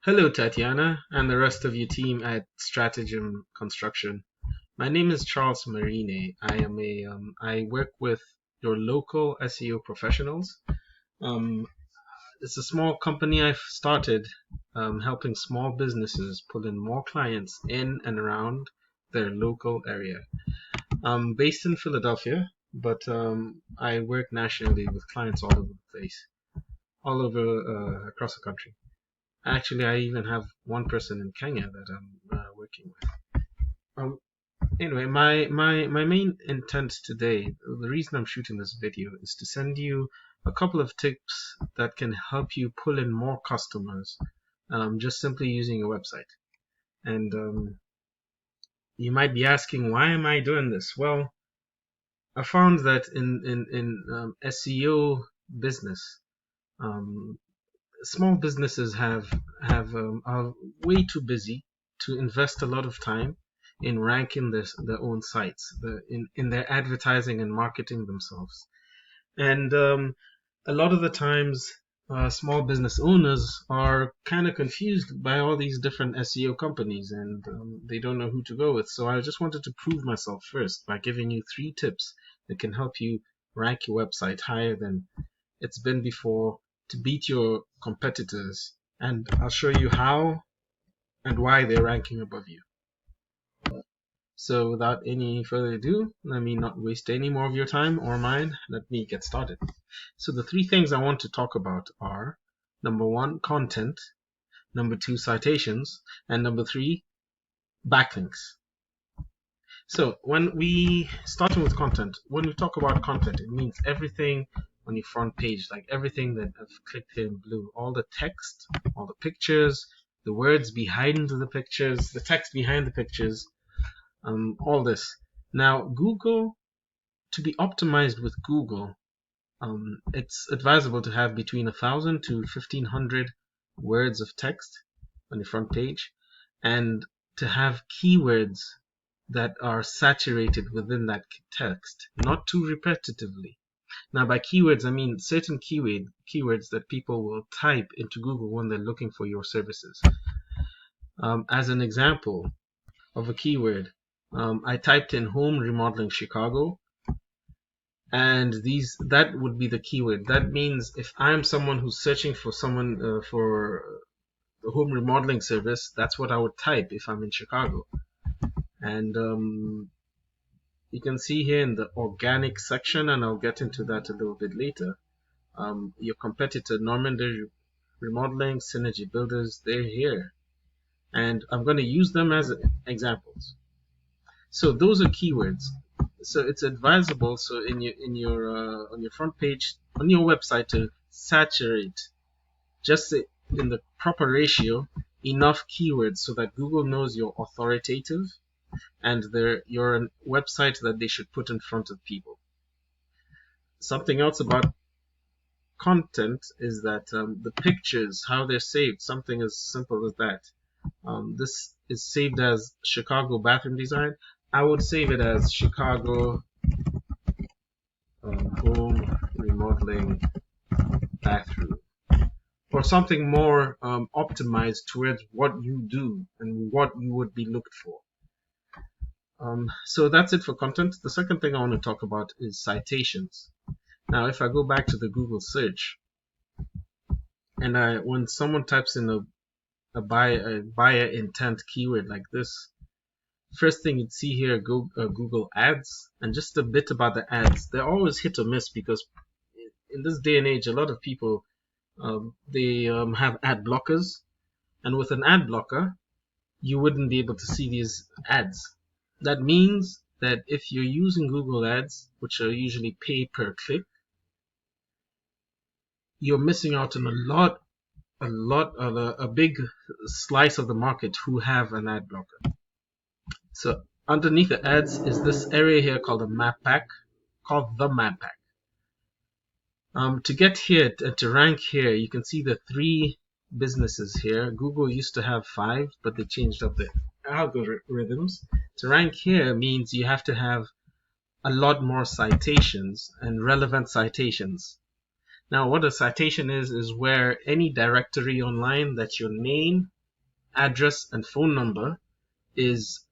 Hello, Tatiana, and the rest of your team at Strategem Construction. My name is Charles Marine. I work with your local SEO professionals. Um, it's a small company I've started, helping small businesses pull in more clients in and around their local area. I'm based in Philadelphia, but I work nationally with clients all over the place, all over across the country. Actually, I even have one person in Kenya that I'm working with. Um, anyway, my main intent today, the reason I'm shooting this video, is to send you a couple of tips that can help you pull in more customers, just simply using a website. And you might be asking, why am I doing this? Well, I found that in SEO business, um, small businesses are way too busy to invest a lot of time in ranking their own sites, in their advertising and marketing themselves. And a lot of the times, small business owners are kind of confused by all these different SEO companies, and they don't know who to go with. So I just wanted to prove myself first by giving you 3 tips that can help you rank your website higher than it's been before, to beat your competitors, and I'll show you how and why they're ranking above you. So without any further ado, let me not waste any more of your time or mine. Let me get started. So the 3 things I want to talk about are: number 1, content; number 2, citations; and number 3, backlinks. So when we starting with content, when we talk about content, it means everything on your front page, like everything that I've clicked here in blue, all the text, all the pictures, the words behind the pictures, the text behind the pictures, all this. Now, Google, to be optimized with Google, it's advisable to have between 1,000 to 1,500 words of text on your front page, and to have keywords that are saturated within that text, not too repetitively. Now, by keywords, I mean certain keywords that people will type into Google when they're looking for your services. As an example of a keyword, I typed in home remodeling Chicago, and that would be the keyword. That means if I'm someone who's searching for someone for the home remodeling service, that's what I would type if I'm in Chicago. And you can see here in the organic section, and I'll get into that a little bit later, your competitor Normandy Remodeling, Synergy Builders, they're here, and I'm going to use them as examples. So those are keywords. So it's advisable, so on your front page on your website, to saturate, just in the proper ratio, enough keywords so that Google knows you're authoritative and you're a website that they should put in front of people. Something else about content is that the pictures, how they're saved, something as simple as that. This is saved as Chicago bathroom design. I would save it as Chicago home remodeling bathroom, or something more optimized towards what you do and what you would be looked for. So that's it for content. The second thing I want to talk about is citations. Now, if I go back to the Google search, and when someone types in a buyer intent keyword like this, first thing you'd see here, Google ads. And just a bit about the ads, they're always hit or miss, because in this day and age, a lot of people they have ad blockers, and with an ad blocker, you wouldn't be able to see these ads. That means that if you're using Google ads, which are usually pay per click, you're missing out on a big slice of the market who have an ad blocker. So underneath the ads is this area here called the map pack. To get here and to rank here, you can see the 3 businesses here. Google used to have 5, but they changed up the algorithms. To rank here means you have to have a lot more citations and relevant citations. Now, what a citation is where any directory online, that's your name address and phone number is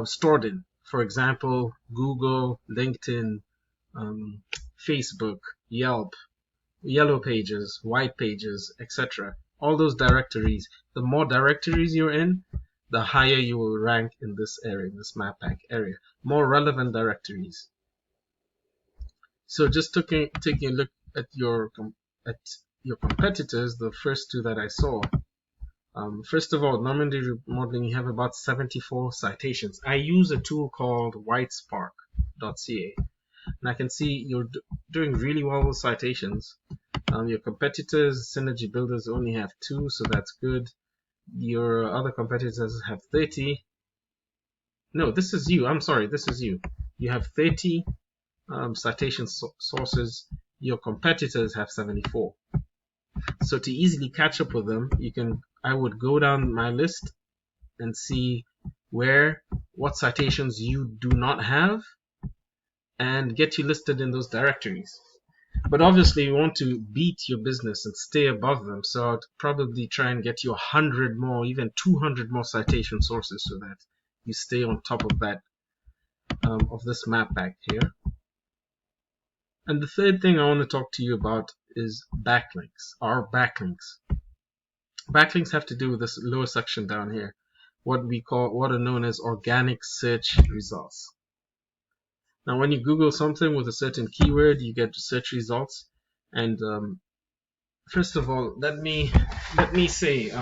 stored in. For example, Google, LinkedIn, Facebook, Yelp, Yellow Pages, White Pages, etc. All those directories. The more directories you're in, the higher you will rank in this area, in this map pack area. More relevant directories. So just taking a look at your competitors, the first two that I saw. First of all, Normandy Remodeling, you have about 74 citations. I use a tool called whitespark.ca, and I can see you're doing really well with citations. Your competitors, Synergy Builders, only have 2, so that's good. Your other competitors have 30. No, this is you. I'm sorry, this is you. You have 30 citation sources. Your competitors have 74. So to easily catch up with them, I would go down my list and see what citations you do not have and get you listed in those directories. But obviously you want to beat your business and stay above them, so I'd probably try and get you 100 more, even 200 more citation sources so that you stay on top of that, of this map back here. And the third thing I want to talk to you about is backlinks, or backlinks. Backlinks have to do with this lower section down here, what are known as organic search results. Now, when you Google something with a certain keyword, you get search results. And first of all, let me say,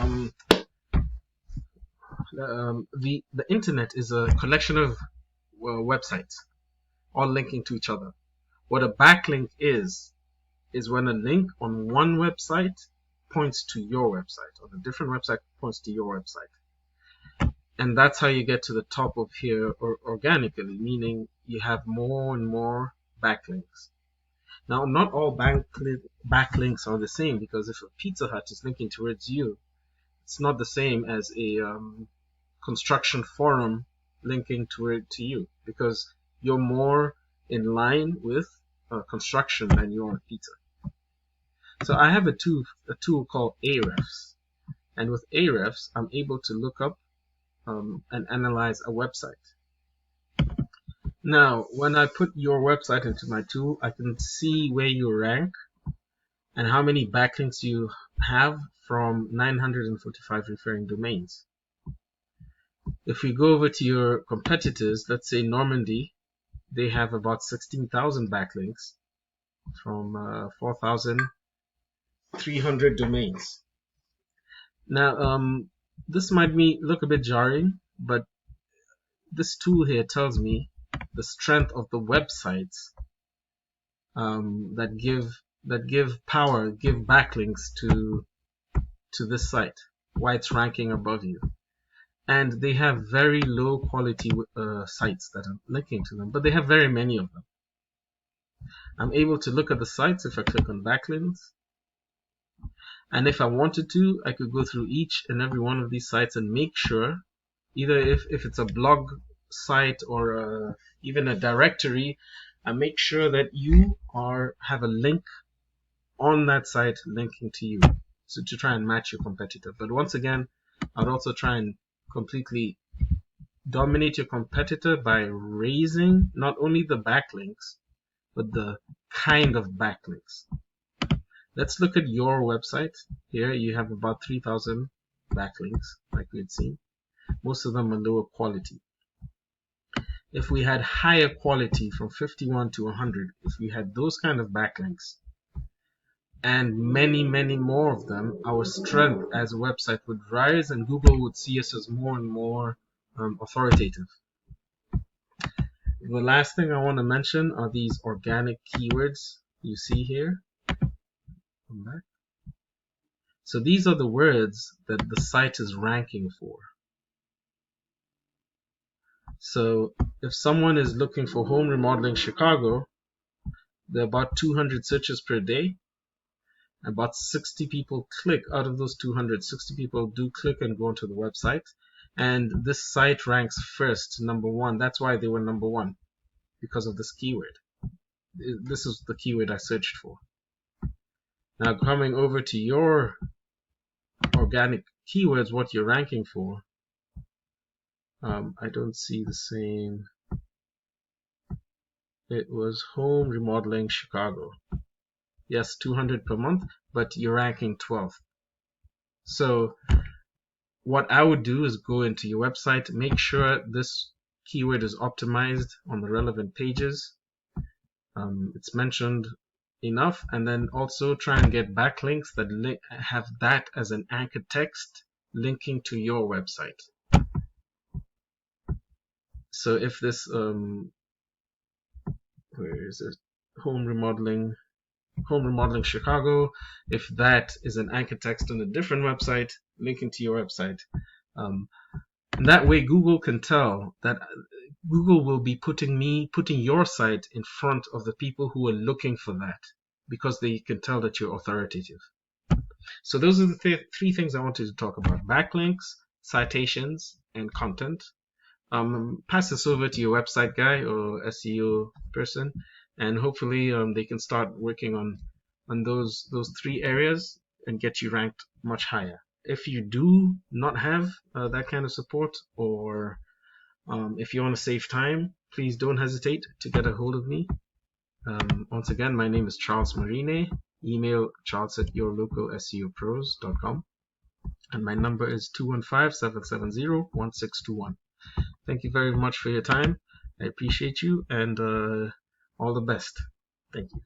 the internet is a collection of websites, all linking to each other. What a backlink is when a link on one website points to your website, or a different website points to your website. And that's how you get to the top of here organically, meaning you have more and more backlinks. Now, not all backlinks are the same, because if a Pizza Hut is linking towards you, it's not the same as a construction forum linking to you, because you're more in line with construction than you are pizza. So I have a tool called Ahrefs, and with Ahrefs, I'm able to look up and analyze a website. Now, when I put your website into my tool, I can see where you rank and how many backlinks you have from 945 referring domains. If we go over to your competitors, let's say Normandy, they have about 16,000 backlinks from 4,300 domains. Now, this might look a bit jarring, but this tool here tells me the strength of the websites that give backlinks to this site, why it's ranking above you. And they have very low quality sites that are linking to them, but they have very many of them. I'm able to look at the sites if I click on backlinks. And if I wanted to, I could go through each and every one of these sites and make sure, either if it's a blog site or even a directory, I make sure that you have a link on that site linking to you, so to try and match your competitor. But once again, I'd also try and completely dominate your competitor by raising not only the backlinks, but the kind of backlinks. Let's look at your website. Here you have about 3,000 backlinks, like we had seen. Most of them are lower quality. If we had higher quality from 51 to 100, if we had those kind of backlinks, and many, many more of them, our strength as a website would rise and Google would see us as more and more authoritative. The last thing I want to mention are these organic keywords you see here. Come back. So these are the words that the site is ranking for. So if someone is looking for home remodeling Chicago, there are about 200 searches per day. About 60 people click. Out of those 200, 60 people do click and go onto the website. And this site ranks first, number 1. That's why they were number 1, because of this keyword. This is the keyword I searched for. Now coming over to your organic keywords, what you're ranking for. I don't see the same. It was home remodeling Chicago. Yes, 200 per month, but you're ranking 12th. So what I would do is go into your website, make sure this keyword is optimized on the relevant pages. It's mentioned enough, and then also try and get backlinks that have that as an anchor text linking to your website. So if this where is it, home remodeling Chicago, if that is an anchor text on a different website linking to your website, that way Google can tell that Google will be putting your site in front of the people who are looking for that, because they can tell that you're authoritative. So those are the three things I wanted to talk about: backlinks, citations, and content. Pass this over to your website guy or SEO person, and hopefully they can start working on those three areas and get you ranked much higher. If you do not have that kind of support, or if you want to save time, please don't hesitate to get a hold of me. Once again, my name is Charles Marine. Email charles@yourlocalseopros.com, and my number is 215-770-1621. Thank you very much for your time. I appreciate you, and all the best. Thank you.